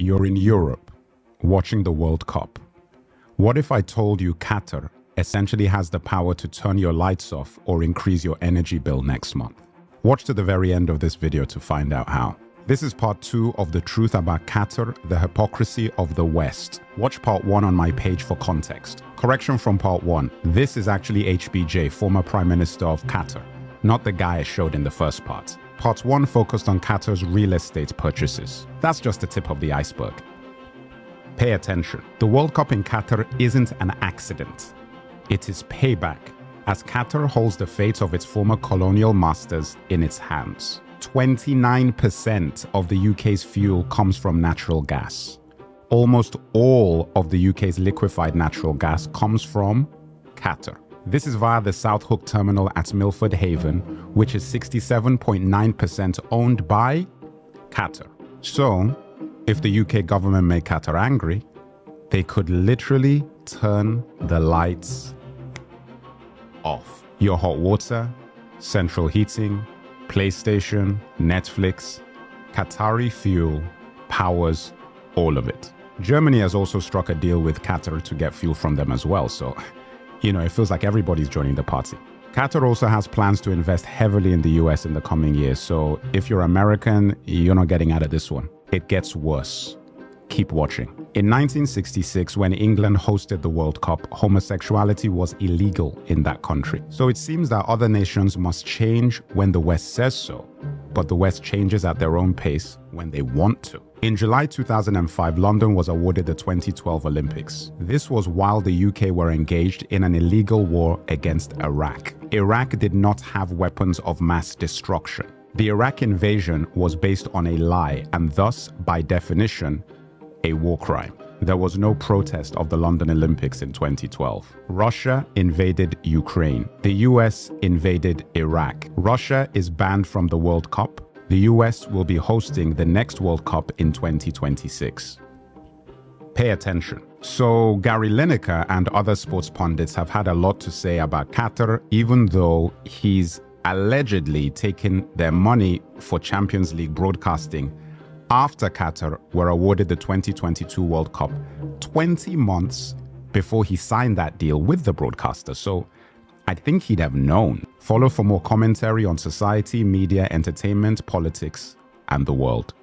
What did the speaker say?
You're in Europe, watching the World Cup. What if I told you Qatar essentially has the power to turn your lights off or increase your energy bill next month? Watch to the very end of this video to find out how. This is part 2 of the truth about Qatar, the hypocrisy of the West. Watch part 1 on my page for context. Correction from part 1. This is actually HBJ, former Prime Minister of Qatar, not the guy I showed in the first part. Part 1 focused on Qatar's real estate purchases. That's just the tip of the iceberg. Pay attention. The World Cup in Qatar isn't an accident. It is payback, as Qatar holds the fate of its former colonial masters in its hands. 29% of the UK's fuel comes from natural gas. Almost all of the UK's liquefied natural gas comes from Qatar. This is via the South Hook terminal at Milford Haven, which is 67.9% owned by Qatar. So, if the UK government made Qatar angry, they could literally turn the lights off. Your hot water, central heating, PlayStation, Netflix, Qatari fuel powers all of it. Germany has also struck a deal with Qatar to get fuel from them as well, so it feels like everybody's joining the party. Qatar also has plans to invest heavily in the US in the coming years, so if you're American, you're not getting out of this one. It gets worse. Keep watching. In 1966, when England hosted the World Cup, homosexuality was illegal in that country. So it seems that other nations must change when the West says so, but the West changes at their own pace when they want to. In July 2005, London was awarded the 2012 Olympics. This was while the UK were engaged in an illegal war against Iraq. Iraq did not have weapons of mass destruction. The Iraq invasion was based on a lie and thus, by definition, a war crime. There was no protest of the London Olympics in 2012. Russia invaded Ukraine. The US invaded Iraq. Russia is banned from the World Cup. The US will be hosting the next World Cup in 2026. Pay attention. So Gary Lineker and other sports pundits have had a lot to say about Qatar, even though he's allegedly taken their money for Champions League broadcasting after Qatar were awarded the 2022 World Cup 20 months before he signed that deal with the broadcaster. So I think he'd have known. Follow for more commentary on society, media, entertainment, politics, and the world.